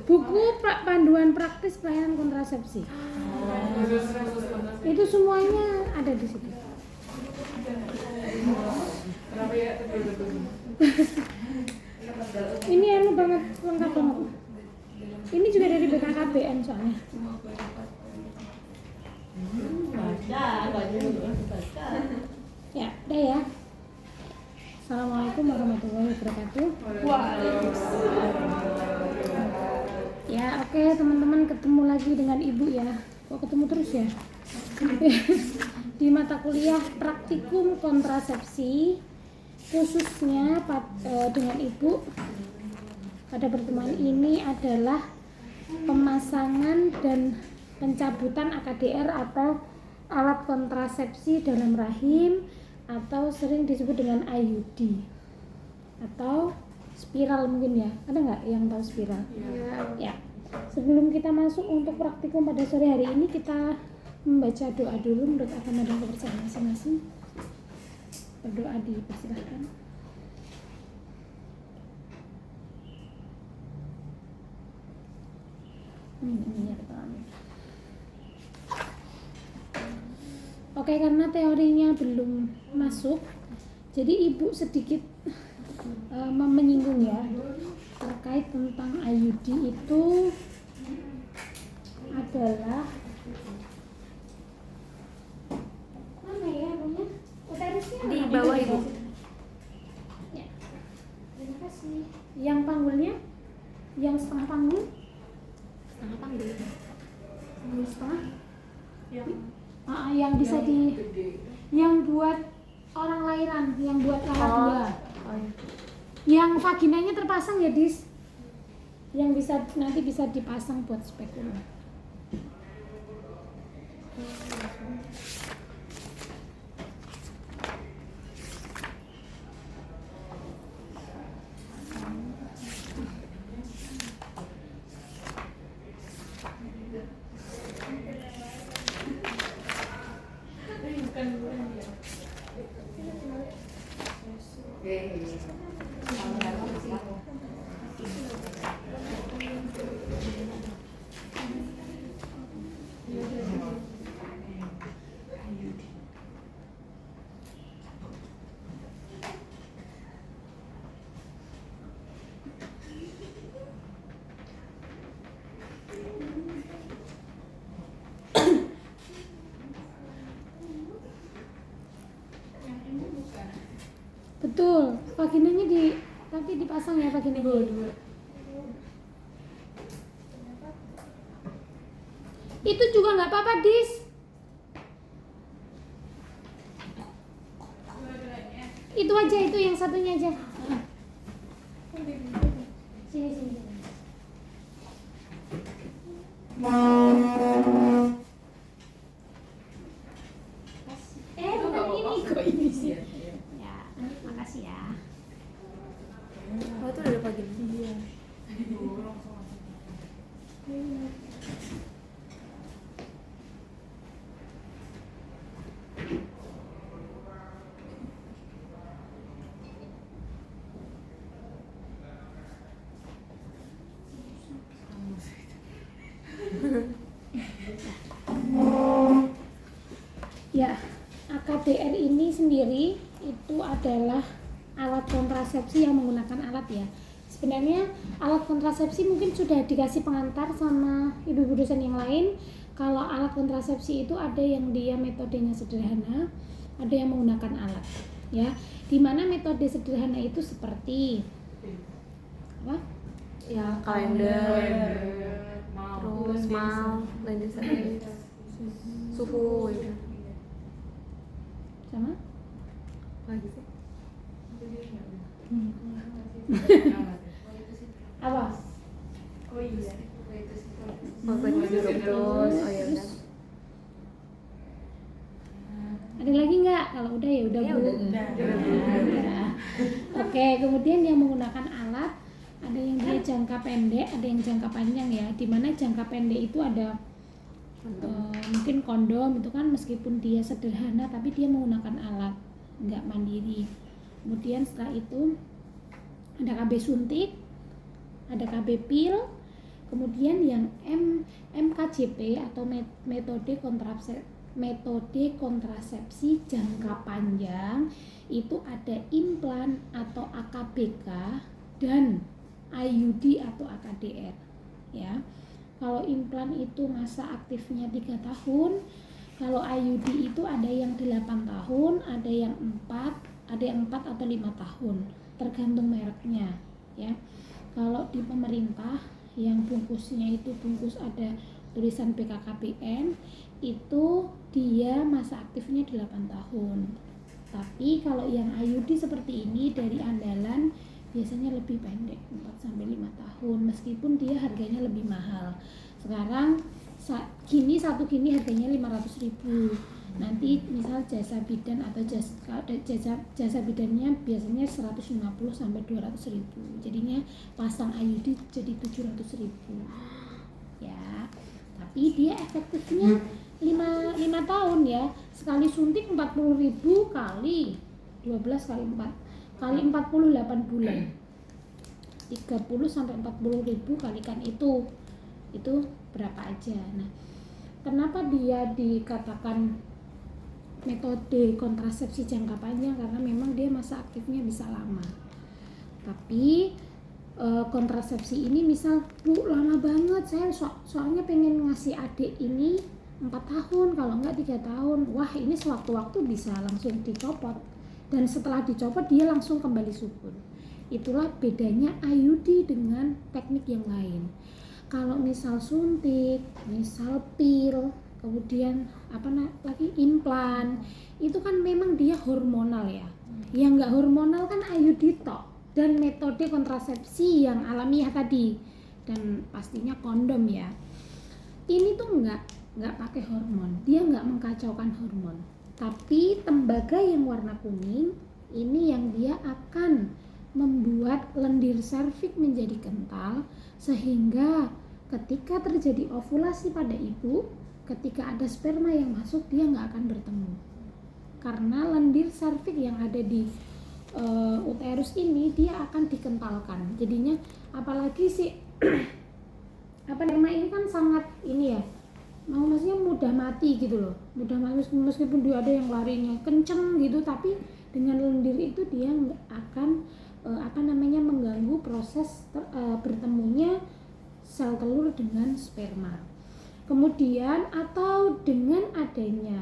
Buku panduan praktis pelayanan kontrasepsi. Itu semuanya ada di situ. Ini anu banget, lengkap banget. Ini juga dari BKKBN soalnya. Ya, udah ya. Assalamualaikum warahmatullahi wabarakatuh. Ya, oke teman-teman, ketemu lagi dengan Ibu ya. Kok ketemu terus ya? Di mata kuliah praktikum kontrasepsi, khususnya dengan Ibu pada pertemuan ini adalah pemasangan dan pencabutan AKDR atau alat kontrasepsi dalam rahim, atau sering disebut dengan IUD atau spiral mungkin ya. Ada nggak yang tahu spiral? Ya. Sebelum kita masuk untuk praktikum pada sore hari ini, kita membaca doa dulu menurut agama dan kepercayaan masing-masing. Berdoa dipersilahkan. Oke, karena teorinya belum masuk, jadi Ibu sedikit menyinggung ya terkait tentang IUD itu adalah mana ya punya? Di bawah Ibu. Ya. Terima kasih. Yang panggulnya? Yang setengah panggul? Setengah panggul. Setengah? Yang bisa yang buat orang lahiran, yang buat alat dua. Yang vaginanya terpasang ya, Dis. Yang bisa nanti bisa dipasang buat spekulum. Betul, vaginanya nanti dipasang ya vaginanya. Itu juga nggak apa-apa, Dis. Itu aja, itu yang satunya aja. Sini. Bukan ini kok ini sih. Ya, makasih ya. Oh, itu udah pagi. Iya. Ya, AKDR ini sendiri itu adalah alat kontrasepsi yang menggunakan alat ya. Sebenarnya alat kontrasepsi mungkin sudah dikasih pengantar sama ibu-ibu dosen yang lain. Kalau alat kontrasepsi itu ada yang dia metodenya sederhana, ada yang menggunakan alat ya. Dimana metode sederhana itu seperti apa? Ya, kalender, terus mal, suhu gitu. Sama? Lagi sih. Apa? Oh iya. Oh, terus. Oh iya benar. Ada lagi nggak? Kalau udah ya udah Bu. Ya. Oke, kemudian yang menggunakan alat ada yang dia jangka pendek, ada yang jangka panjang ya. Dimana jangka pendek itu ada mungkin kondom itu kan meskipun dia sederhana tapi dia menggunakan alat, nggak mandiri. Kemudian setelah itu ada KB suntik, ada KB pil, kemudian yang MKJP atau metode kontrasepsi jangka panjang itu ada implan atau AKBK dan IUD atau AKDR ya. Kalau implan itu masa aktifnya 3 tahun, kalau IUD itu ada yang 8 tahun, ada yang 4 atau 5 tahun, tergantung mereknya ya. Kalau di pemerintah yang bungkusnya itu bungkus ada tulisan BKKBN, itu dia masa aktifnya 8 tahun. Tapi kalau yang IUD seperti ini dari andalan biasanya lebih pendek, 4-5 tahun, meskipun dia harganya lebih mahal. Sekarang satu gini harganya 500.000. Nanti misal jasa bidan atau jasa bidannya biasanya 150-200.000. Jadinya pasang IUD jadi 700.000 ya. Tapi dia efektifnya 5 tahun ya. Sekali suntik 40.000 kali 12 kali 4 kali 48 bulan. 30-40.000 kalikan itu berapa aja. Nah, kenapa dia dikatakan metode kontrasepsi jangka panjang? Karena memang dia masa aktifnya bisa lama. Tapi kontrasepsi ini misal, Bu, lama banget saya soalnya pengen ngasih adik ini 4 tahun, kalau enggak 3 tahun. Wah, ini sewaktu-waktu bisa langsung dicopot, dan setelah dicopot dia langsung kembali subur. Itulah bedanya IUD dengan teknik yang lain. Kalau misal suntik, misal pil, kemudian lagi implan, itu kan memang dia hormonal ya. Yang enggak hormonal kan IUD tok dan metode kontrasepsi yang alamiah tadi, dan pastinya kondom ya. Ini tuh enggak pakai hormon, dia enggak mengkacaukan hormon. Tapi tembaga yang warna kuning ini yang dia akan membuat lendir serviks menjadi kental, sehingga ketika terjadi ovulasi pada ibu, ketika ada sperma yang masuk, dia nggak akan bertemu. Karena lendir serviks yang ada di uterus ini dia akan dikentalkan. Jadinya apalagi sih ini kan sangat ini ya, maksudnya mudah mati gitu loh. Mudah mati meskipun dia ada yang larinya kenceng gitu, tapi dengan lendir itu dia nggak akan mengganggu proses bertemunya sel telur dengan sperma. Kemudian atau dengan adanya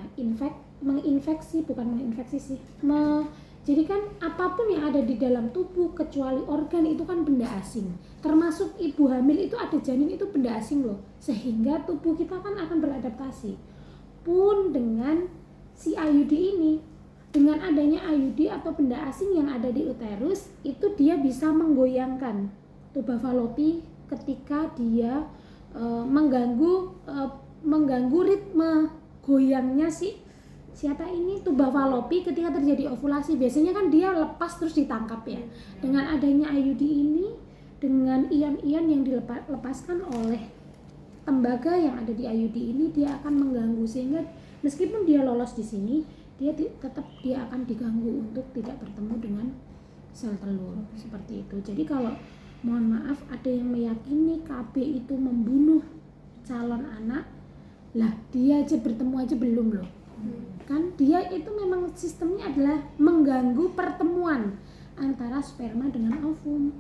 jadi kan apapun yang ada di dalam tubuh kecuali organ itu kan benda asing. Termasuk ibu hamil itu ada janin, itu benda asing loh. Sehingga tubuh kita kan akan beradaptasi. Pun dengan si IUD ini, dengan adanya IUD atau benda asing yang ada di uterus, itu dia bisa menggoyangkan tuba fallopi ketika dia mengganggu ritme goyangnya siapa ini tuba fallopi ketika terjadi ovulasi. Biasanya kan dia lepas terus ditangkap ya. Dengan adanya IUD ini, dengan ion-ion yang dilepaskan oleh tembaga yang ada di IUD ini, dia akan mengganggu, sehingga meskipun dia lolos di sini, dia akan diganggu untuk tidak bertemu dengan sel telur seperti itu. Jadi kalau mohon maaf ada yang meyakini KB itu membunuh calon anak, lah dia aja bertemu aja belum loh. Kan dia itu memang sistemnya adalah mengganggu pertemuan antara sperma dengan ovum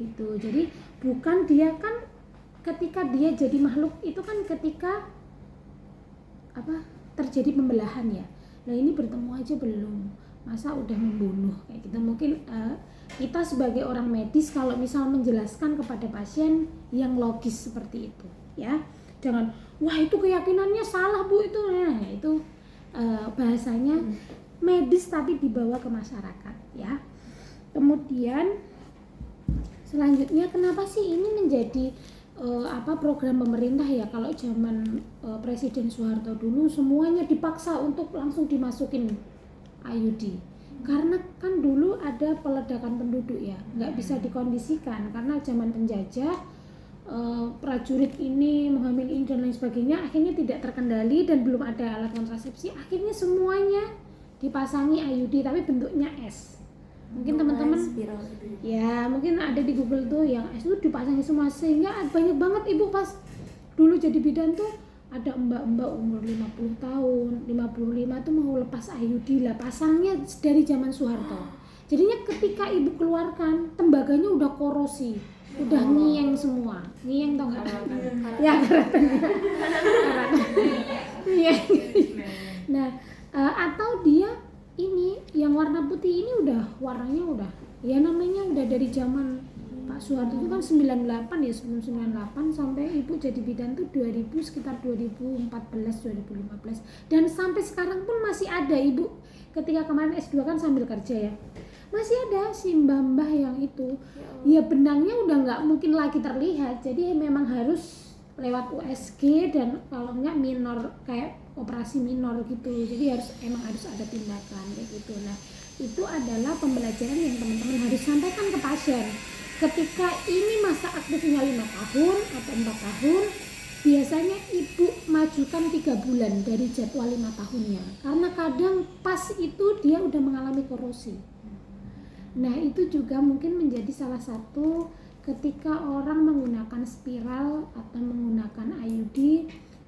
gitu. Jadi bukan dia kan ketika dia jadi makhluk itu kan ketika terjadi pembelahan ya. Nah ini bertemu aja belum, masa udah membunuh kayak gitu. Mungkin kita sebagai orang medis kalau misal menjelaskan kepada pasien yang logis seperti itu ya, jangan wah itu keyakinannya salah Bu itu. Nah itu bahasanya medis tapi dibawa ke masyarakat ya. Kemudian selanjutnya kenapa sih ini menjadi program pemerintah ya? Kalau zaman Presiden Soeharto dulu semuanya dipaksa untuk langsung dimasukin IUD, karena kan dulu ada peledakan penduduk ya, nggak bisa dikondisikan karena zaman penjajah. Prajurit ini menghamil ini dan lain sebagainya, akhirnya tidak terkendali dan belum ada alat kontrasepsi, akhirnya semuanya dipasangi IUD tapi bentuknya S. Mungkin teman-teman spiral gitu. ya mungkin ada di Google tuh yang itu dipasangin semua, sehingga banyak banget ibu pas dulu jadi bidan tuh ada mbak-mbak umur 50 tahun, 55 tuh mau lepas IUD lah, pasangnya dari zaman Soeharto. Jadinya ketika ibu keluarkan, tembaganya udah korosi, udah ngieng semua. Ngieng tau nggak? Ya karatan. Ngieng. Nah, atau dia ini yang warna putih ini warnanya udah ya namanya udah dari zaman Pak Soeharto itu kan 98 ya, sebelum 98 sampai ibu jadi bidan tuh 2000, sekitar 2014 2015, dan sampai sekarang pun masih ada ibu. Ketika kemarin S2 kan sambil kerja ya, masih ada si mbah-mbah yang itu ya benangnya udah nggak mungkin lagi terlihat, jadi memang harus lewat USG dan kalau enggak minor kayak operasi minor gitu, jadi emang harus ada tindakan kayak gitu. Nah itu adalah pembelajaran yang teman-teman harus sampaikan ke pasien. Ketika ini masa aktifnya 5 tahun atau 4 tahun, biasanya ibu majukan 3 bulan dari jadwal 5 tahunnya, karena kadang pas itu dia udah mengalami korosi. Nah itu juga mungkin menjadi salah satu ketika orang menggunakan spiral atau menggunakan IUD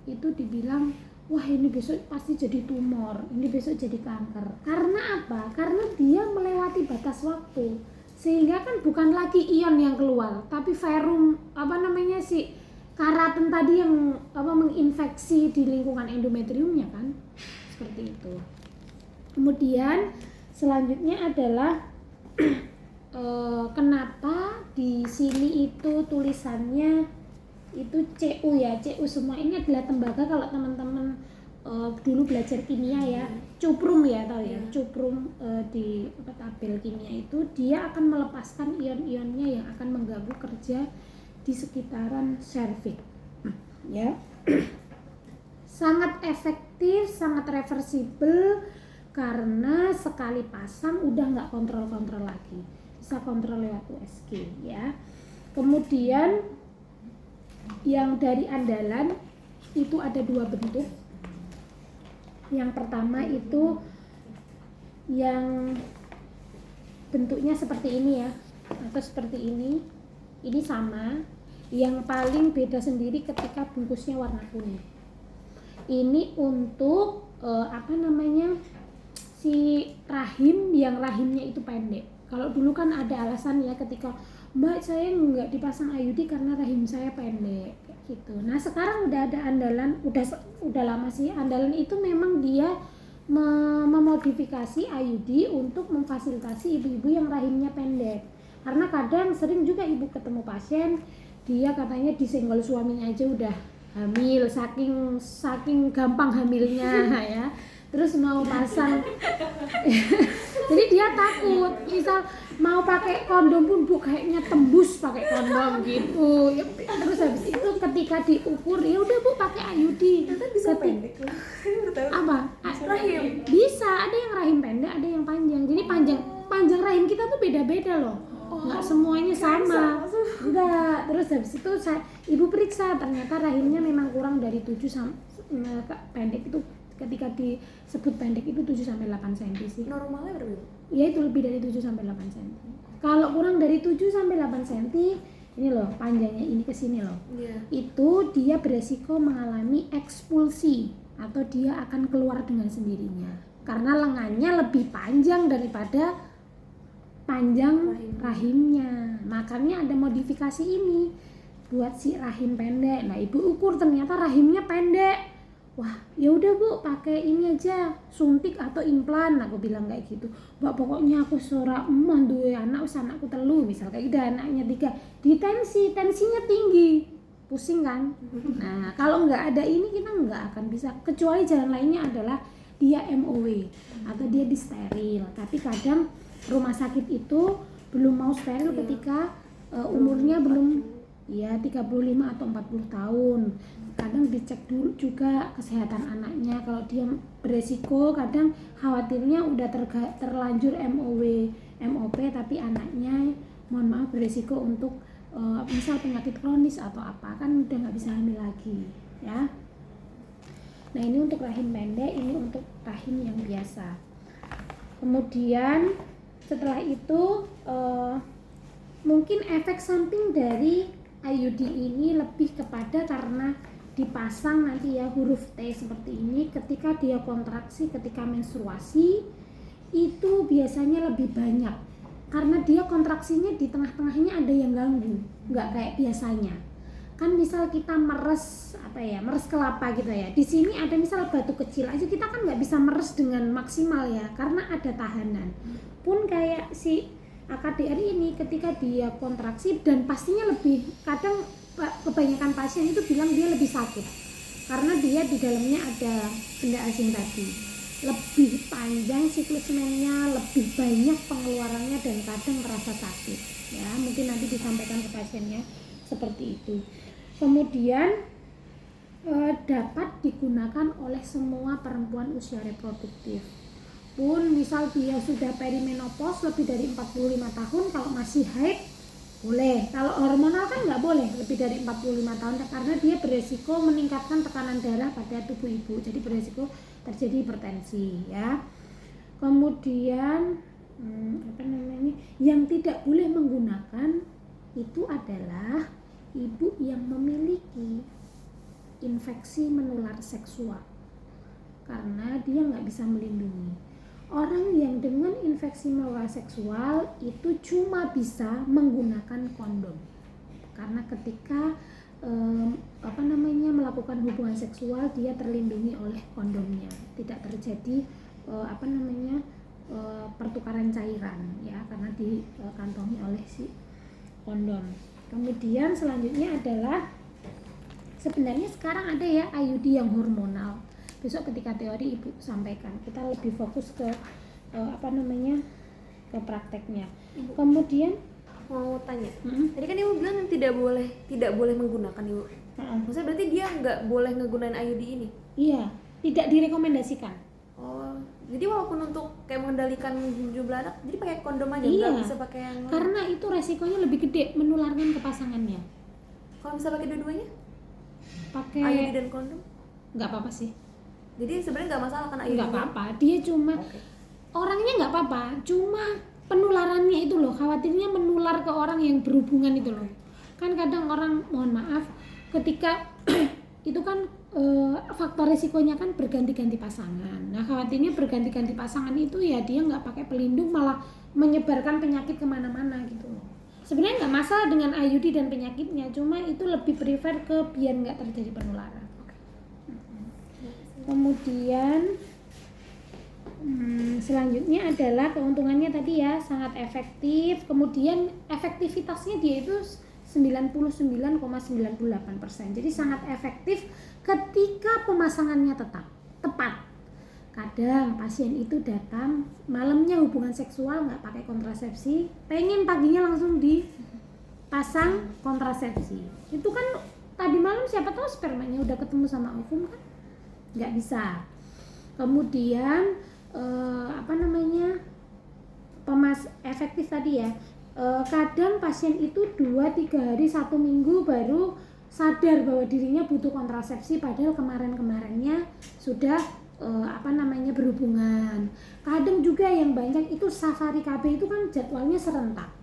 itu dibilang wah ini besok pasti jadi tumor, ini besok jadi kanker. Karena apa? Karena dia melewati batas waktu, sehingga kan bukan lagi ion yang keluar, tapi verum si keratin tadi yang menginfeksi di lingkungan endometriumnya kan, seperti itu. Kemudian selanjutnya adalah kenapa di sini itu tulisannya itu CU ya, CU semua ini adalah tembaga. Kalau teman-teman dulu belajar kimia ya, cuprum ya tahu ya, cuprum di tabel kimia itu dia akan melepaskan ion-ionnya yang akan mengganggu kerja di sekitaran serviks ya. Sangat efektif, sangat reversibel, karena sekali pasang udah nggak kontrol-kontrol lagi, bisa kontrol lewat USG ya. Kemudian yang dari andalan itu ada 2 bentuk. Yang pertama itu yang bentuknya seperti ini ya, atau seperti ini sama. Yang paling beda sendiri ketika bungkusnya warna kuning. Ini untuk si rahim yang rahimnya itu pendek. Kalau dulu kan ada alasan ya ketika Mbak saya nggak dipasang IUD karena rahim saya pendek kayak gitu. Nah sekarang udah ada andalan, udah lama sih andalan itu memang dia memodifikasi IUD untuk memfasilitasi ibu-ibu yang rahimnya pendek. Karena kadang sering juga ibu ketemu pasien dia katanya disenggol suaminya aja udah hamil, saking gampang hamilnya ya. Terus mau pasang jadi dia takut, misal mau pakai kondom pun bu kayaknya tembus pakai kondom gitu ya. Terus habis itu ketika diukur ya udah bu pakai IUD. Bisa pendek loh. Apa? Rahim Bisa, ada yang rahim pendek, ada yang panjang. Jadi panjang rahim kita tuh beda-beda loh. Nggak semuanya sama. Enggak. Terus habis itu ibu periksa, ternyata rahimnya memang kurang dari 7 pendek itu. Ketika disebut pendek itu 7 sampai 8 cm sih. normalnya berapa? Ya itu lebih dari 7 sampai 8 cm. Kalau kurang dari 7 sampai 8 cm, ini loh panjangnya ini ke sini loh. Yeah. Itu dia beresiko mengalami ekspulsi atau dia akan keluar dengan sendirinya. Karena lengannya lebih panjang daripada panjang rahimnya. Makanya ada modifikasi ini buat si rahim pendek. Nah, ibu ukur ternyata rahimnya pendek. Wah, ya udah bu, pakai ini aja, suntik atau implan. Aku bilang kayak gitu. Mbak pokoknya aku seorang emah duwe anak, anakku telu, misal kayak gitu, anaknya 3. Tensinya tinggi, pusing kan. Nah, kalau nggak ada ini kita nggak akan bisa. Kecuali jalan lainnya adalah dia MOW atau dia disteril. Tapi kadang rumah sakit itu belum mau steril ketika umurnya belum ya 35 atau 40 tahun. Kadang dicek dulu juga kesehatan anaknya. Kalau dia beresiko, kadang khawatirnya udah terlanjur MOP tapi anaknya mohon maaf beresiko untuk misal penyakit kronis atau apa, kan udah nggak bisa hamil lagi ya. Nah ini untuk rahim pendek, ini untuk rahim yang biasa. Kemudian Setelah itu mungkin efek samping dari IUD ini lebih kepada karena dipasang nanti ya huruf T seperti ini, ketika dia kontraksi, ketika menstruasi itu biasanya lebih banyak karena dia kontraksinya di tengah-tengahnya ada yang ganggu, nggak kayak biasanya. Kan misal kita meres meres kelapa gitu ya, di sini ada misal batu kecil aja kita kan nggak bisa meres dengan maksimal ya karena ada tahanan. Pun kayak si AKDR ini ketika dia kontraksi, dan pastinya lebih, kadang kebanyakan pasien itu bilang dia lebih sakit karena dia di dalamnya ada benda asing tadi, lebih panjang siklus mennya, lebih banyak pengeluarannya dan kadang terasa sakit ya, mungkin nanti disampaikan ke pasiennya seperti itu. Kemudian dapat digunakan oleh semua perempuan usia reproduktif. Pun misal dia sudah perimenopause lebih dari 45 tahun, kalau masih haid boleh. Kalau hormonal kan nggak boleh lebih dari 45 tahun karena dia beresiko meningkatkan tekanan darah pada tubuh ibu, jadi beresiko terjadi hipertensi ya. Kemudian yang tidak boleh menggunakan itu adalah ibu yang memiliki infeksi menular seksual karena dia nggak bisa melindungi. Orang yang dengan infeksi menular seksual itu cuma bisa menggunakan kondom karena ketika melakukan hubungan seksual dia terlindungi oleh kondomnya, tidak terjadi pertukaran cairan ya karena dikantongi oleh si kondom. Kemudian selanjutnya adalah sebenarnya sekarang ada ya IUD yang hormonal. Besok ketika teori ibu sampaikan, kita lebih fokus ke ke prakteknya. Kemudian mau tanya, tadi kan ibu bilang tidak boleh menggunakan ibu. Maksudnya berarti dia nggak boleh ngegunain IUD ini? Iya, tidak direkomendasikan. Oh, jadi walaupun untuk kayak mengendalikan jumlah anak, jadi pakai kondom aja, iya, nggak bisa pakai yang lain? Karena itu resikonya lebih gede menularkan ke pasangannya. Kalau bisa pakai dua-duanya? Pakai IUD dan kondom? Nggak apa-apa sih. Jadi sebenarnya nggak masalah kan IUD? Nggak apa-apa, dia cuma orangnya nggak apa-apa, cuma penularannya itu loh, khawatirnya menular ke orang yang berhubungan itu loh. Kan kadang orang, mohon maaf, ketika itu kan faktor risikonya kan berganti-ganti pasangan. Nah khawatirnya berganti-ganti pasangan itu ya dia nggak pakai pelindung malah menyebarkan penyakit kemana-mana gitu loh. Sebenarnya nggak masalah dengan IUD dan penyakitnya, cuma itu lebih prefer ke biar nggak terjadi penularan. Kemudian selanjutnya adalah keuntungannya tadi ya, sangat efektif. Kemudian efektivitasnya dia itu 99,98%. Jadi sangat efektif ketika pemasangannya tepat. Kadang pasien itu datang malamnya hubungan seksual nggak pakai kontrasepsi, pengen paginya langsung dipasang kontrasepsi. Itu kan tadi malam siapa tahu spermanya udah ketemu sama ovum kan? Nggak bisa. Kemudian efektif tadi ya, kadang pasien itu 2-3 hari 1 minggu baru sadar bahwa dirinya butuh kontrasepsi padahal kemarin-kemarinnya sudah berhubungan. Kadang juga yang banyak itu safari KB itu kan jadwalnya serentak.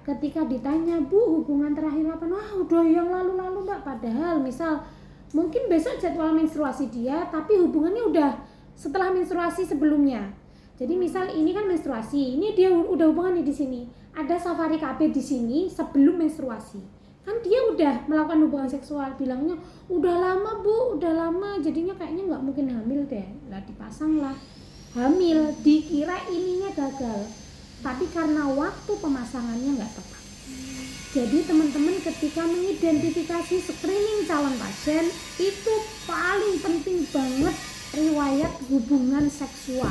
Ketika ditanya, Bu hubungan terakhir apa? Wah udah yang lalu-lalu Mbak, padahal misal mungkin besok jadwal menstruasi dia tapi hubungannya udah setelah menstruasi sebelumnya. Jadi misal ini kan menstruasi, ini dia udah hubungan nih di sini. Ada safari KB di sini sebelum menstruasi. Kan dia udah melakukan hubungan seksual, bilangnya udah lama Bu, udah lama, jadinya kayaknya nggak mungkin hamil deh. Lah dipasang lah, hamil, dikira ininya gagal. Tapi karena waktu pemasangannya nggak tepat. Jadi teman-teman ketika mengidentifikasi screening calon pasien itu paling penting banget riwayat hubungan seksual.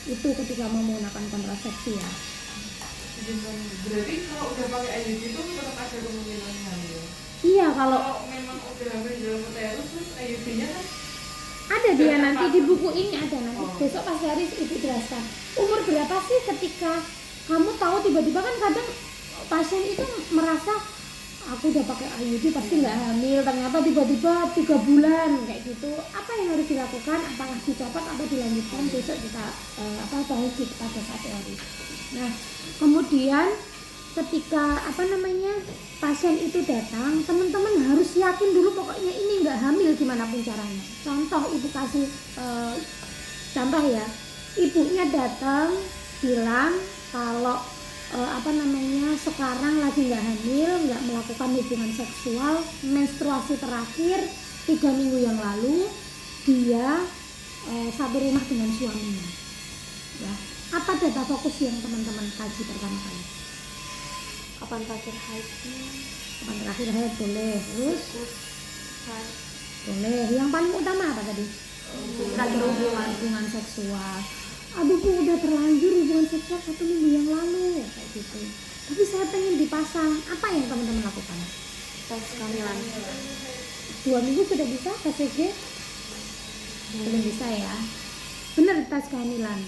Itu ketika mau menggunakan kontrasepsi ya. Berarti kalau udah pakai IUD itu tetap ada kemungkinan hamil? Iya, kalau memang udah hamil dalam uterus terus IUD-nya kan ada dia nanti di buku ini ada nanti. Besok pasti hari ibu jelaskan. Umur berapa sih ketika kamu tahu tiba-tiba kan kadang pasien itu merasa aku udah pakai IUD pasti nggak hamil, ternyata tiba-tiba 3 bulan kayak gitu. Apa yang harus dilakukan? Apakah dicopot atau dilanjutkan? Besok kita bahas pada saat teori. Nah, kemudian ketika pasien itu datang, teman-teman harus yakin dulu pokoknya ini nggak hamil gimana pun caranya. Contoh ibu kasih contoh ya, ibunya datang bilang kalau sekarang lagi nggak hamil, nggak melakukan hubungan seksual, menstruasi terakhir 3 minggu yang lalu, dia satu rumah dengan suaminya. Ya, apa data fokus yang teman-teman kaji pertama kali? Kapan terakhir haid? Kapan terakhir haid boleh, terus Haid. boleh. Yang paling utama apa tadi? Terakhir Hubungan seksual. Aduh, aku udah terlanjur hubungan seksual 1 minggu yang lalu kayak gitu. Tapi saya pengen dipasang. Apa yang teman-teman lakukan? Tes kehamilan. 2 minggu sudah bisa KCG? Belum bisa ya. Benar, tes kehamilan.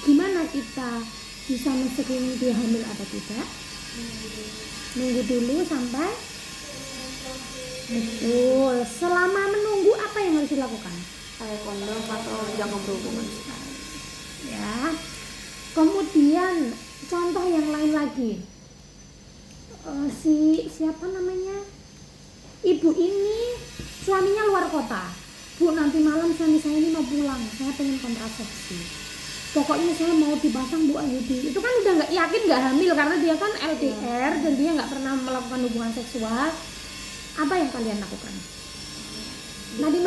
Gimana kita bisa men-screening dia hamil atau tidak? Nunggu dulu sampai betul. Selama menunggu apa yang harus dilakukan? Pakai kondom atau jangan berhubungan. Ya. Kemudian contoh yang lain lagi. Siapa namanya? Ibu ini suaminya luar kota. Bu, nanti malam suami saya ini mau pulang. Saya pengen kontrasepsi. Pokoknya saya mau dipasang Bu IUD. Itu kan udah nggak yakin nggak hamil karena dia kan LDR dan dia nggak pernah melakukan hubungan seksual. Apa yang kalian lakukan? Nanti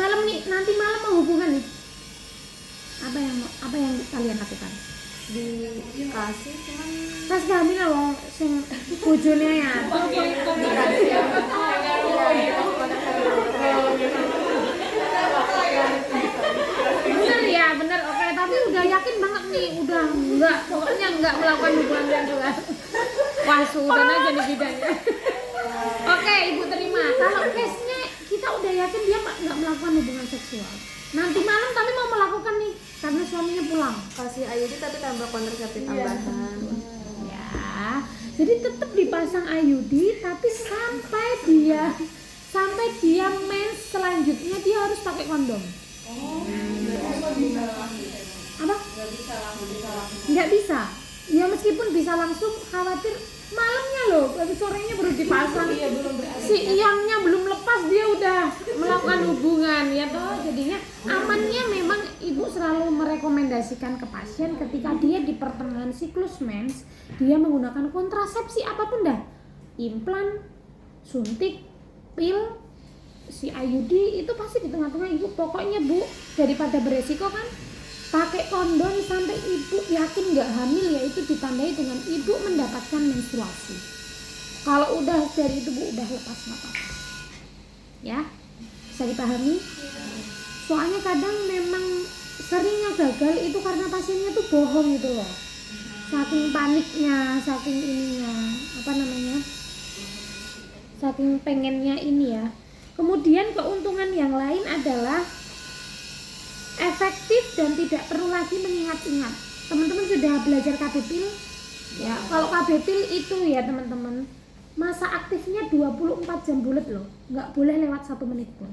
malam mau hubungan nih. Apa yang kalian lakukan? Dikasih cuman Tes kehamilan loh, sing bojone ya. Bener ya, bener. Oke, tapi udah yakin banget nih, pokoknya enggak melakukan hubungan seksual. Wah, sudah aja nih bidangnya. Oke, Ibu terima. Kalau case-nya kita udah yakin dia nggak melakukan hubungan seksual. Nanti malam tapi mau melakukan nih karena suaminya pulang. kasih IUD tapi tambah kontrasepsi tambahan. Ya, jadi tetap dipasang IUD tapi sampai dia mens selanjutnya dia harus pakai kondom. Apa? Nggak bisa. Ya meskipun bisa langsung, khawatir malamnya loh, sorenya baru dipasang. Si iyangnya belum lepas dia udah melakukan hubungan ya toh. Jadinya amannya memang ibu selalu merekomendasikan ke pasien ketika dia di pertengahan siklus mens, dia menggunakan kontrasepsi apapun dah. Implan, suntik, pil, si IUD itu pasti di tengah-tengah ibu. Pokoknya Bu, daripada beresiko kan, pakai kondom sampai ibu yakin nggak hamil, yaitu ditandai dengan ibu mendapatkan menstruasi. Kalau udah dari itu Bu udah lepas nggak apa-apa. Ya, bisa dipahami? Soalnya kadang memang seringnya gagal itu karena pasiennya tuh bohong gitu loh. Saking paniknya, saking saking pengennya ini ya. Kemudian keuntungan yang lain adalah efektif dan tidak perlu lagi mengingat-ingat. Teman-teman sudah belajar KB pil? Ya, kalau KB pil itu ya teman-teman, masa aktifnya 24 jam bulat loh, nggak boleh lewat 1 menit pun.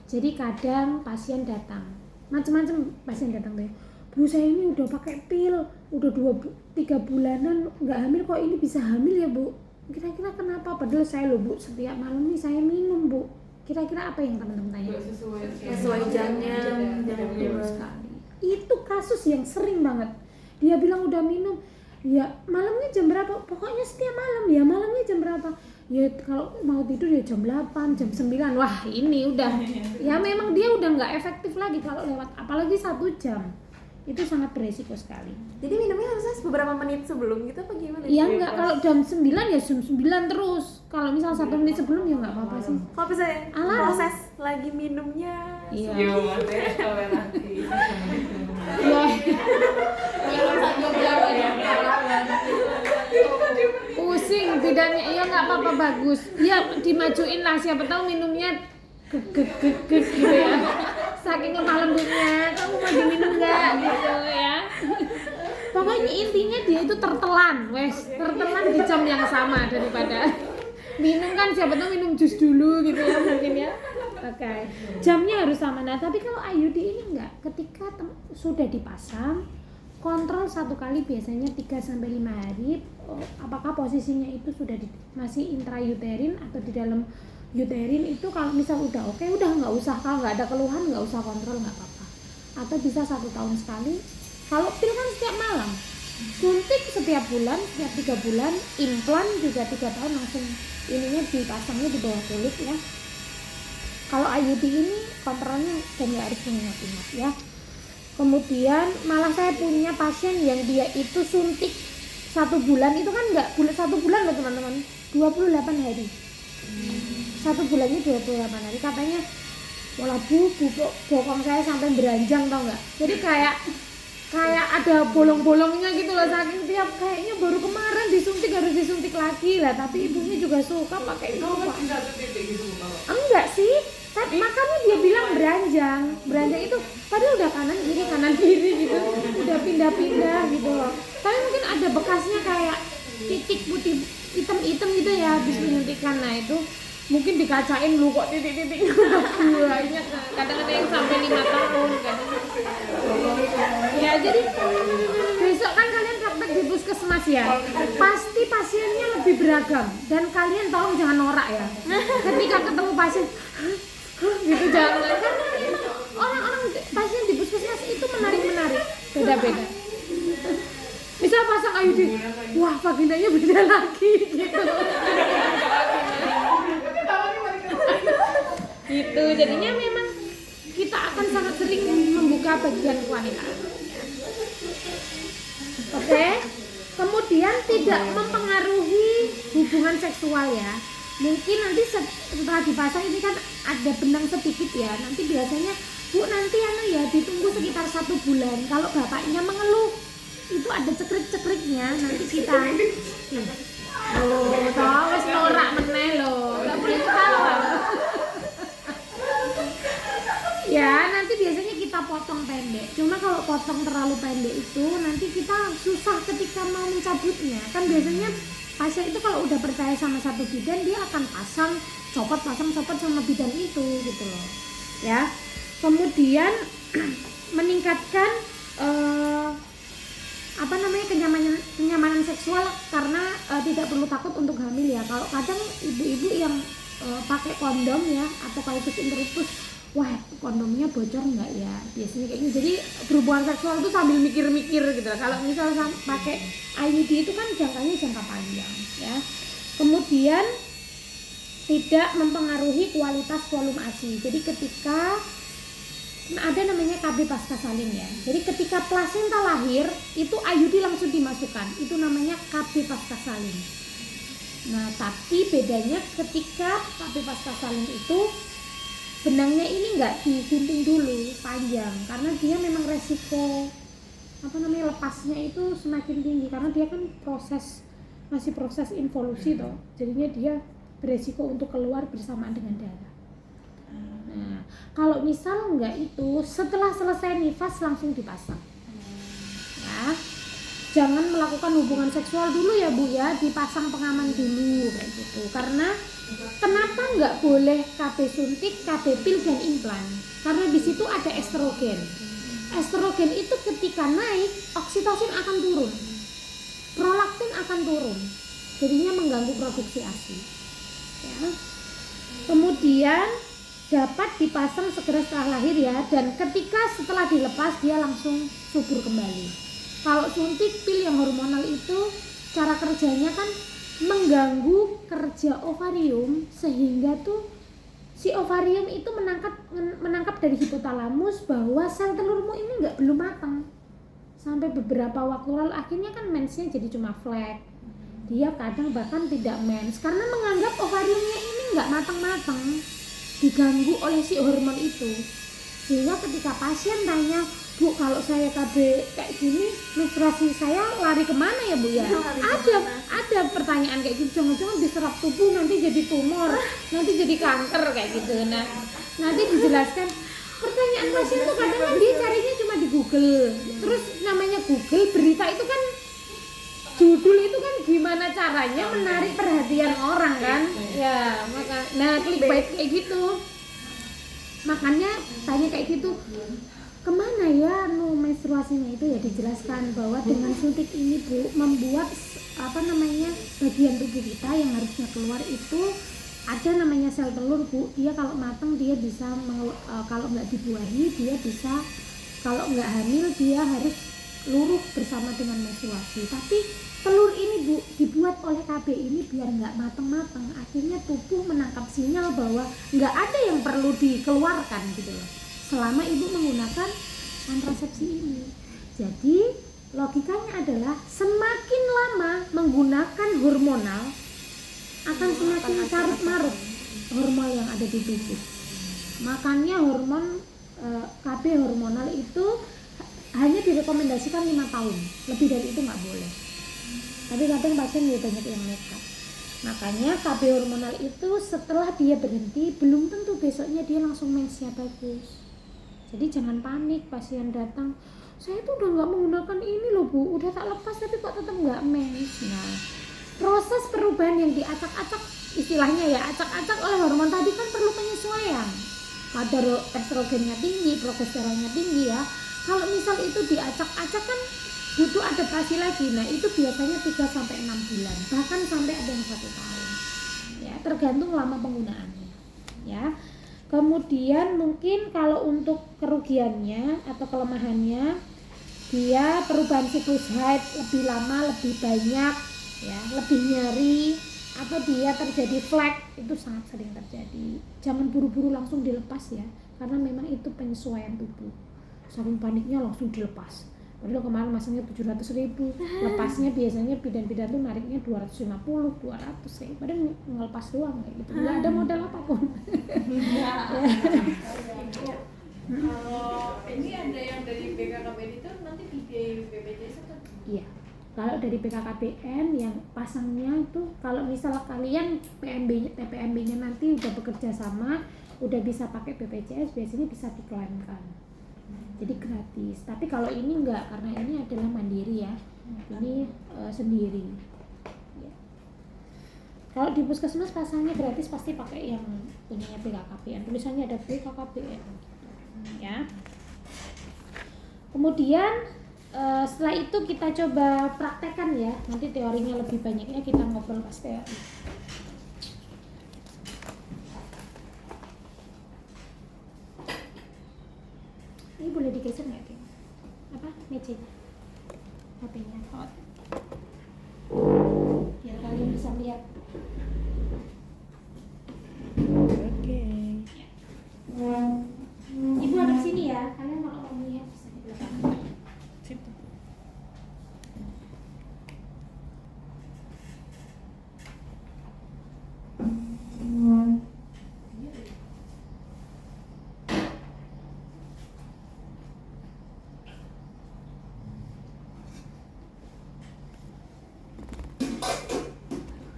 Jadi kadang pasien datang, macam-macam pasien datang deh. Bu, saya ini udah pakai pil, udah 3 bulanan nggak hamil, kok ini bisa hamil ya Bu? Kira-kira kenapa? Padahal saya loh Bu, setiap malam nih saya minum Bu. Kira-kira apa yang teman-teman tanya? Sesuai jamnya, Betul sekali. Itu kasus yang sering banget. Dia bilang udah minum, ya malamnya jam berapa? Pokoknya setiap malam, ya malamnya jam berapa? Ya kalau mau tidur ya jam 8, jam 9. Wah ini udah, ya memang dia udah nggak efektif lagi kalau lewat, apalagi 1 jam. Itu sangat beresiko sekali. Jadi minumnya harusnya beberapa menit sebelum gitu apa gimana? Ya enggak, kalau jam 9 ya jam 9 terus. Kalau misal 1 menit sebelum ya nggak apa-apa sih. Kalau bisa proses lagi minumnya. Iya. Toleransi. Ya. Pusing bidangnya, iya nggak apa-apa, bagus. Ya dimajuin lah, siapa tahu minumnya gek gitu ya. Saking lemah lembutnya, kamu mau diminum nggak gitu ya. Pokoknya intinya dia itu tertelan di jam yang sama daripada minum kan siapa tahu minum jus dulu gitu ya mungkin ya. Oke. Jamnya harus sama. Nah, tapi kalau IUD ini enggak. Ketika sudah dipasang, kontrol satu kali biasanya 3-5 hari apakah posisinya itu sudah masih intrauterin atau di dalam uterin. Itu kalau misal udah oke, udah nggak usah, kalau nggak ada keluhan nggak usah kontrol, nggak apa-apa. Atau bisa 1 tahun sekali. Kalau pil kan setiap malam, suntik setiap bulan, setiap 3 bulan, implan juga 3 tahun langsung ininya dipasangnya di bawah kulit ya. Kalau IUD ini kontrolnya dan nggak harus mengingat-ingat ya. Kemudian malah saya punya pasien yang dia itu suntik 1 bulan, itu kan nggak 1 bulan loh teman-teman, 28 hari. 1 bulannya 28 hari, katanya wala bu bokong saya sampai beranjang tau nggak. Jadi kayak ada bolong-bolongnya gitu loh, saking tiap kayaknya baru kemarin disuntik harus disuntik lagi lah, tapi ibunya juga suka pakai itu Pak. Enggak sih, tapi makanya dia bilang beranjang itu padahal udah kanan kiri gitu, udah pindah-pindah gitu loh. Tapi mungkin ada bekasnya kayak titik putih hitam gitu ya habis menyuntikkan. Nah itu mungkin dikacain lu kok titik-titik banyak, kadang-kadang yang sampai 5 tahun kadang. Ya jadi besok kan kalian praktek di puskesmas ya, pasti pasiennya lebih beragam dan kalian tolong jangan norak ya ketika ketemu pasien gitu, jangan, karena memang orang-orang pasien di puskesmas itu menarik beda-beda. Misal pasang IUD, wah vaginanya beda lagi gitu. Gitu, jadinya memang kita akan sangat sering membuka bagian wanita. Oke. Kemudian tidak mempengaruhi hubungan seksual ya. Mungkin nanti setelah dipasang ini kan ada benang sedikit ya. Nanti biasanya Bu nanti ya ditunggu sekitar 1 bulan. Kalau bapaknya mengeluh itu ada cekrik-cekriknya, nanti kita tahu wis norak meneh lho. Enggak boleh ketawa. Ya, nanti biasanya kita potong pendek. Cuma kalau potong terlalu pendek itu nanti kita susah ketika mau mencabutnya. Kan biasanya pasien itu kalau udah percaya sama satu bidan, dia akan copot sama bidan itu gitu loh. Ya. Kemudian meningkatkan kenyamanan seksual karena tidak perlu takut untuk hamil ya. Kalau kadang ibu-ibu yang pakai kondom ya atau coitus interruptus, wah kondomnya bocor nggak ya, biasanya kayak gitu. Jadi berhubungan seksual itu sambil mikir-mikir gitu. Kalau misalnya pakai IUD itu kan jangka panjang ya. Kemudian tidak mempengaruhi kualitas volume ASI. Jadi ketika ada namanya KB pasca salin ya. Jadi ketika plasenta lahir itu IUD langsung dimasukkan. Itu namanya KB pasca salin. Nah, tapi bedanya ketika KB pasca salin itu benangnya ini enggak digunting dulu panjang karena dia memang resiko lepasnya itu semakin tinggi karena dia kan masih proses involusi toh. Jadinya dia beresiko untuk keluar bersamaan dengan darah. Nah, kalau misal enggak itu setelah selesai nifas langsung dipasang. Ya. Jangan melakukan hubungan seksual dulu ya Bu ya, dipasang pengaman dulu kayak gitu. Karena kenapa nggak boleh KB suntik, KB pil dan implan? Karena di situ ada estrogen. Estrogen itu ketika naik, oksitosin akan turun, prolaktin akan turun, jadinya mengganggu produksi ASI. Ya. Kemudian dapat dipasang segera setelah lahir ya, dan ketika setelah dilepas dia langsung subur kembali. Kalau suntik pil yang hormonal itu cara kerjanya kan mengganggu kerja ovarium sehingga tuh si ovarium itu menangkap dari hipotalamus bahwa sel telurmu ini belum matang sampai beberapa waktu lalu, akhirnya kan mensnya jadi cuma flek, dia kadang bahkan tidak mens karena menganggap ovariumnya ini nggak matang-matang, diganggu oleh si hormon itu. Sehingga ketika pasien tanya, Bu kalau saya KB kayak gini menstruasi saya lari kemana ya Bu ya? Ada pertanyaan kayak gitu, jangan-jangan diserap tubuh nanti jadi tumor, nanti jadi kanker kayak gitu. Nah nanti dijelaskan, pertanyaan pasien tuh kadang kan dia carinya cuma di Google, terus namanya Google berita itu kan judul itu kan gimana caranya menarik perhatian orang kan ya, nah clickbait kayak gitu, makanya tanya kayak gitu, kemana ya menstruasinya itu, ya dijelaskan bahwa dengan suntik ini Bu membuat bagian tubuh kita yang harusnya keluar itu ada namanya sel telur Bu, dia kalau matang dia bisa kalau nggak dibuahi dia bisa, kalau nggak hamil dia harus luruh bersama dengan menstruasi. Tapi telur ini Bu dibuat oleh KB ini biar nggak matang-matang, akhirnya tubuh menangkap sinyal bahwa nggak ada yang perlu dikeluarkan gitu loh selama ibu menggunakan kontrasepsi ini. Jadi logikanya adalah semakin lama menggunakan hormonal akan semakin carut marut hormon yang ada di tubuh. Makanya hormon KB hormonal itu hanya direkomendasikan 5 tahun, lebih dari itu nggak boleh. Tapi kadang pasien ya banyak yang nekat. Makanya KB hormonal itu setelah dia berhenti belum tentu besoknya dia langsung mensnya bagus. Jadi jangan panik pasien datang, saya tuh udah nggak menggunakan ini loh Bu, udah tak lepas tapi kok tetap nggak mens. Nah, proses perubahan yang diacak-acak, istilahnya ya acak-acak oleh hormon tadi kan perlu penyesuaian. Kadar estrogennya tinggi, progesteronnya tinggi ya. Kalau misal itu diacak-acak kan butuh adaptasi lagi. Nah itu biasanya 3-6 bulan, bahkan sampai ada yang 1 tahun. Ya tergantung lama penggunaannya. Ya. Kemudian mungkin kalau untuk kerugiannya atau kelemahannya, dia perubahan siklus haid lebih lama, lebih banyak, ya, lebih nyeri, atau dia terjadi flek, itu sangat sering terjadi. Jangan buru-buru langsung dilepas ya, karena memang itu penyesuaian tubuh. Saking paniknya langsung dilepas. Padahal kemarin masangnya 700.000, lepasnya biasanya bidan-bidan tuh nariknya 250, 200 ya. Padahal ngelepas doang kayak gitu, nggak ada modal apapun. Kalau ini ada yang dari BKKBN itu nanti di BPJS kan? Iya. Kalau dari BKKBN yang pasangnya itu, kalau misal kalian PPMB-nya nanti udah bekerja sama, udah bisa pakai BPJS, biasanya bisa diklaimkan. Jadi gratis. Tapi kalau ini enggak, karena ini adalah mandiri ya. Ini sendiri. Ya. Kalau di puskesmas pasangnya gratis pasti pakai yang punyanya BKKBN. Tulisannya ada BKKBN. Ya. Kemudian setelah itu kita coba praktekkan ya. Nanti teorinya lebih banyaknya kita ngobrol pas teori. Ini boleh digeser nggak Kim? Apa mejanya? HP-nya. Biar kalian bisa lihat. Oke. Ibu ada sini ya. Kalian kalau mau lihat bisa di belakang. Situ.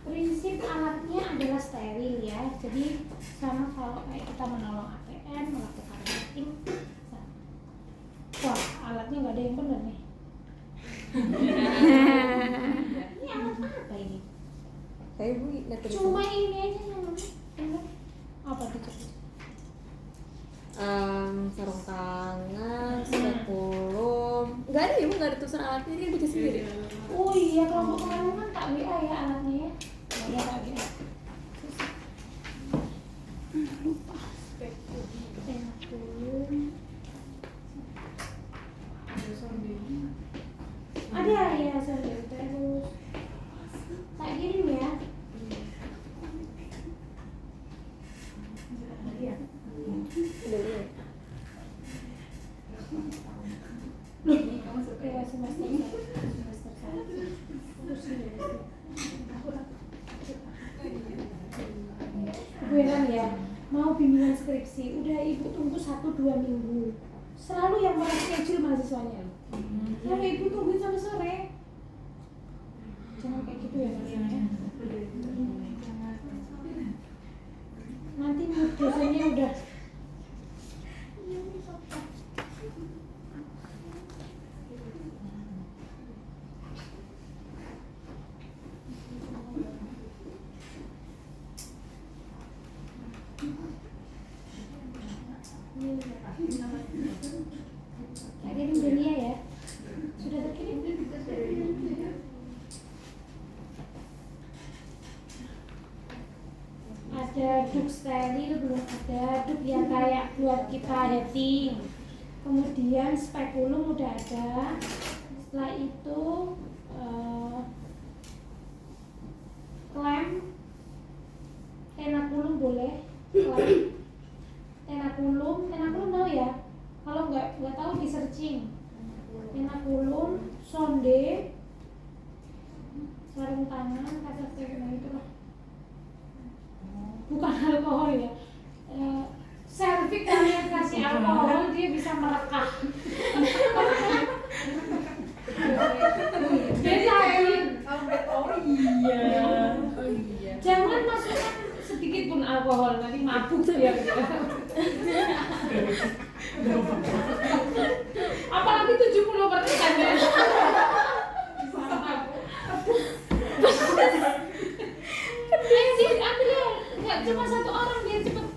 Prinsip alatnya adalah steril ya. Jadi sama kalau kayak kita menolong APN, melakukan rating. Wah, alatnya nggak ada yang benar nih. Ini alat apa ini? Saya Bu nggak terus. Cuma ini aja yang benar. Apa tuh? Sarung tangan, spekulum. Nggak ada ya Bu, nggak ada tulisan alatnya, ini kan baca sendiri. Oh iya, kelompok kemarin kan tak WA ya alatnya ya. Ya tak WA. Lupa. Ada ya, saya terus. Tak kirim ya. Udah lihat. Ya semester 1. Ibu Enan ya, mau bimbingan skripsi, udah ibu tunggu 1-2 minggu. Selalu yang mana schedule mahasiswanya. Ya ibu tungguin sampai sore. Jangan kayak gitu ya Mas ya. Nanti mood dosennya udah ada duk steril, belum ada duk yang kayak buat kita heating. Kemudian spekulum udah ada. Setelah itu klem, tenakulum boleh, klem, tenakulum tahu ya? Kalau nggak tahu di searching. Tenakulum, sonde, sarung tangan, kaca steril itu lah. Bukan alkohol ya. Servik kalian kasih alkohol dia bisa merekah. Jadi Oh iya. jangan masukkan sedikit pun alkohol, nanti mabuk ya. Apalagi 70% ya. Ambil ya, nggak cuma satu orang biar cepet